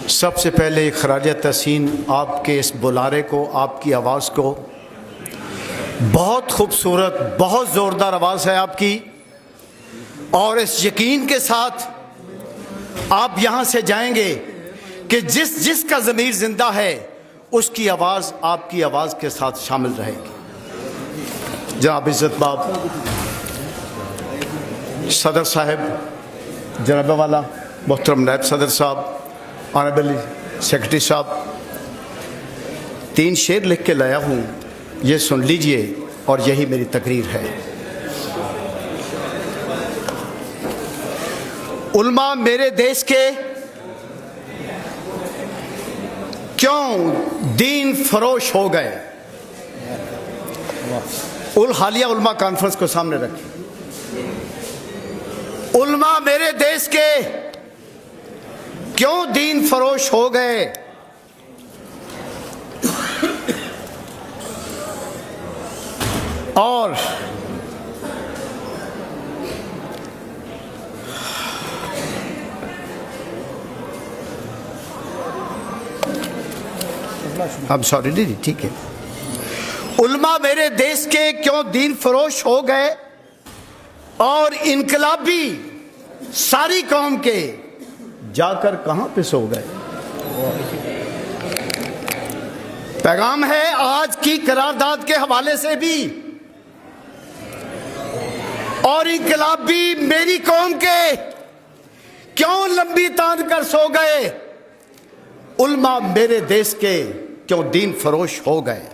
सबसे पहले खराज तहसीन आपके इस बुलारे को, आपकी आवाज़ को, बहुत खूबसूरत, बहुत ज़ोरदार आवाज़ है आपकी, और इस यकीन के साथ आप यहाँ से जाएंगे कि जिसका ज़मीर ज़िंदा है उसकी आवाज़ आपकी आवाज़ के साथ शामिल रहेगी। जनाब इज़्ज़त बाब सदर साहब, जनाब वाला मोहतरम नायब सदर साहब, ऑनरेबल सेक्रेटरी साहब, 3 शेर लिख के लाया हूँ, ये सुन लीजिए और यही मेरी तकरीर है। उल्मा मेरे देश के क्यों दीन फरोश हो गए। हालिया उल्मा कॉन्फ्रेंस को सामने रखिए। उल्मा मेरे देश के क्यों दीन फरोश हो गए। और I'm sorry, नहीं ठीक है। उल्मा मेरे देश के क्यों दीन फरोश हो गए और इनकलाबी सारी कौम के जाकर कहां पे सो गए। पैगाम है आज की करारदाद के हवाले से भी, और इनकलाबी मेरी कौम के क्यों लंबी तान कर सो गए। उल्मा मेरे देश के क्यों दीन फरोश हो गए।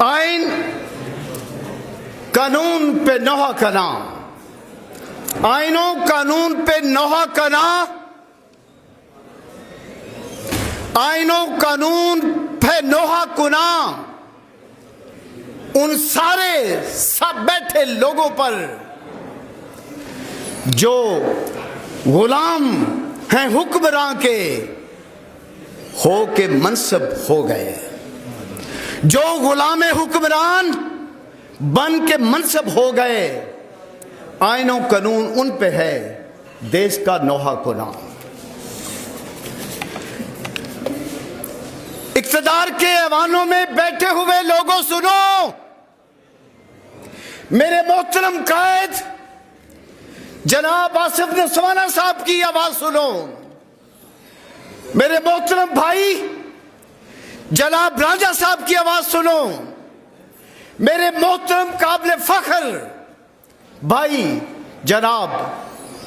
आइन कानून पे नोहा कना, आइनों कानून पे नोहा कना, आइनों कानून पे नोहा कुना, उन सारे सब बैठे लोगों पर जो गुलाम हैं हुक्मरां के, हो के मनसब हो गए। जो गुलाम हुक्मरान बन के मनसब हो गए, आइनों कानून उन पे है, देश का नोहा कुना। इक़्तिदार के ऐवानों में बैठे हुए लोगों सुनो, मेरे मोहतरम कायद जनाब आसिफ नसवाना साहब की आवाज सुनो। मेरे मोहतरम भाई जनाब राजा साहब की आवाज सुनो। मेरे मोहतरम काबिल फख्र भाई जनाब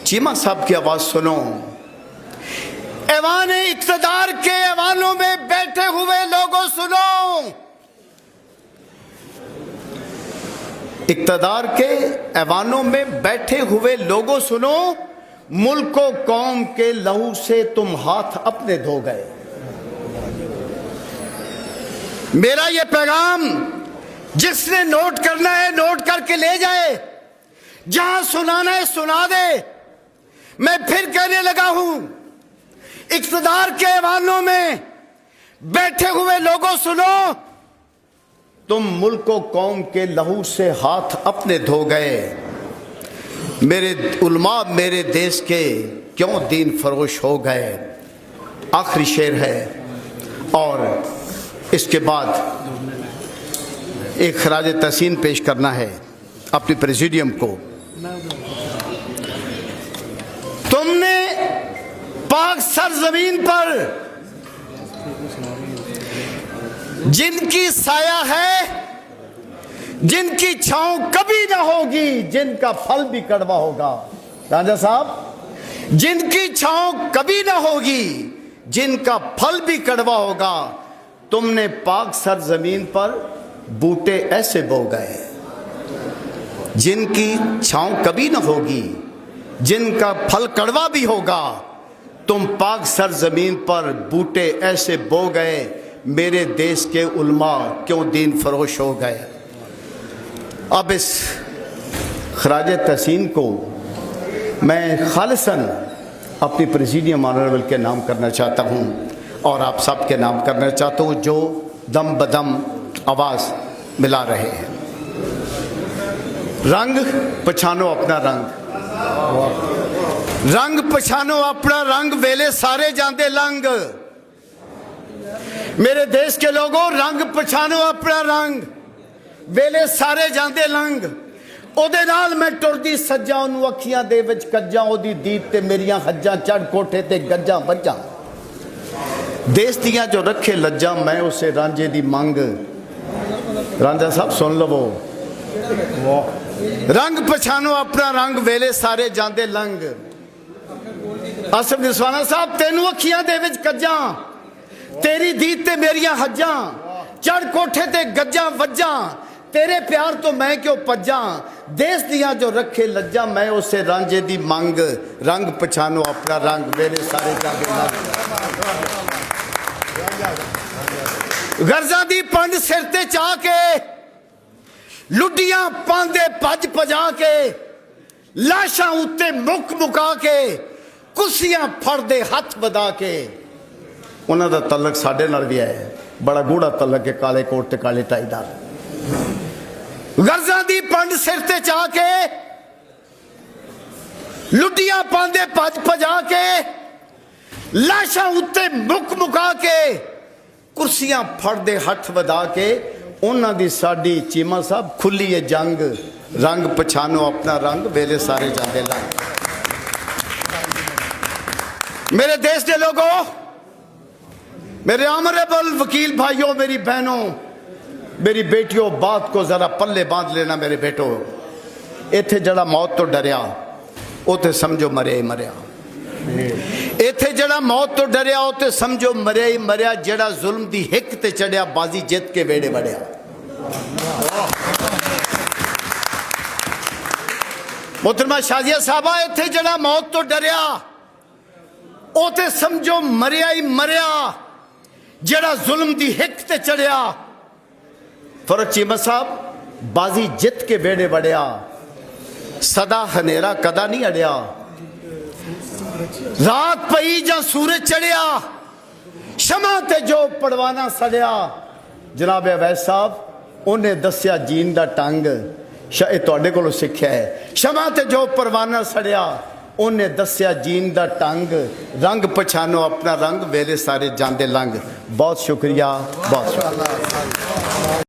चीमा साहब की आवाज सुनो। ऐवान इक़्तिदार के ऐवानों में बैठे हुए लोगों सुनो। इक़्तिदार के ऐवानों में बैठे हुए लोगों सुनो, मुल्क को कौम के लहू से तुम हाथ अपने धो गए। मेरा ये पैगाम जिसने नोट करना है नोट करके ले जाए, जहां सुनाना है सुना दे। मैं फिर कहने लगा हूं, इक़्तिदार के ऐवानों में बैठे हुए लोगों सुनो, तुम मुल्क को कौम के लहू से हाथ अपने धो गए। मेरे उल्मा मेरे देश के क्यों दीन फरोश हो गए। आखिरी शेर है और इसके बाद एक खराज तहसीन पेश करना है अपनी प्रेसिडियम को। तुमने पाक सरजमीन पर जिनकी साया है, जिनकी छांव कभी ना होगी, जिनका फल भी कड़वा होगा। राजा साहब, जिनकी छांव कभी ना होगी, जिनका फल भी कड़वा होगा, तुमने पाक सरजमीन पर बूटे ऐसे बो गए। जिनकी छांव कभी ना होगी, जिनका फल कड़वा भी होगा, तुम पाक सरजमीन पर बूटे ऐसे बो गए। मेरे देश के उल्मा क्यों दीन फरोश हो गए। अब इस खराज तहसीन को मैं खालिसन अपनी प्रेसिडियम ऑनरेबल के नाम करना चाहता हूँ और आप सब के नाम करना चाहता हूँ जो दम बदम आवाज़ मिला रहे हैं। रंग पहचानो अपना रंग। रंग पछानो अपना रंग वेले सारे जांदे लंग। मेरे देश के लोगों रंग पछानो अपना रंग वेले सारे जांदे लंग। ओदे नाल मैं टुरदी सज्जा ओनू अखियां दे विच कज्जा ओदी दीद ते मेरियां हज्जां चढ़ कोठे ते गज्जा वज्जां। देश दियां जो रखे लज्जा मैं उसे रांझे दी मंग। रांझा साहब सुन लवो। रंग पछानो अपना रंग वेले सारे जांदे लंग। आसिफ निस्वाना साहब तेनू अखियां दे विच कज्जा तेरी दीद ते मेरियां हज्जां चढ़ कोठे ते गज्जा वज्जां। तेरे प्यार तो मैं क्यों पज्जा देश दियां जो रखे लज्जा मैं उसे रांझे दी मंग। रंग पछानो अपना रंग वेले सारे जांदे लंग। गर्जा दी पंड सिर ते चा के लुडियां पांदे भज भजा के लाशां उत्ते मुक मुका के कुर्सियां फड़दे हथ वधा के। उन्हां दा तलक साडे नाल भी है बड़ा गूढ़ा तलक है काले कोट ते काले टाई दा। गर्जा दी पंड सिर ते चा के लुडियां पांदे भज भजा के लाशां उत्ते मुक मुका के कुर्सियां फड़दे हथ वधा के। उन्हां दी साडी चीमा साहब खुली है जंग। रंग पछानो अपना रंग वेले सारे जांदे लंग। मेरे देश के लोगों मेरे ऑनरेबल वकील भाइयों मेरी बहनों मेरी बेटियों बात को जरा पल्ले बांध लेना मेरे बेटो। इत्थे जड़ा मौत तो डरिया उते समझो मरिया ही मरिया। इत्थे जड़ा मौत तो डरिया उते समझो मरिया ही मरिया। जड़ा जुल्म दी हिक ते चढ़िया बाजी जित के वेड़े वड़िया। मोहतरमा शाजिया साहबा इत्थे जड़ा मौत तो डरिया उते समझो मरिया ही मरिया। जड़ा जुल्म दी हिक ते चढ़िया फरक चीमा साहब बाजी जित के वेड़े वड़िया। सदा हनेरा कदा नहीं अड़िया। रात पई जा सूरज चढ़िया शमा ते जो पड़वाना सड़िया। जनाब अवैस साहब उन्हें दसिया जीन दा टंग शायद तुहाडे कोलों सिक्ख्या है। शमा ते जो परवाना सड़िया उन्हें दसिया जीन दा टंग। रंग पछानो अपना रंग वेले सारे जांदे लंग। बहुत शुक्रिया बहुत शुक्रिया।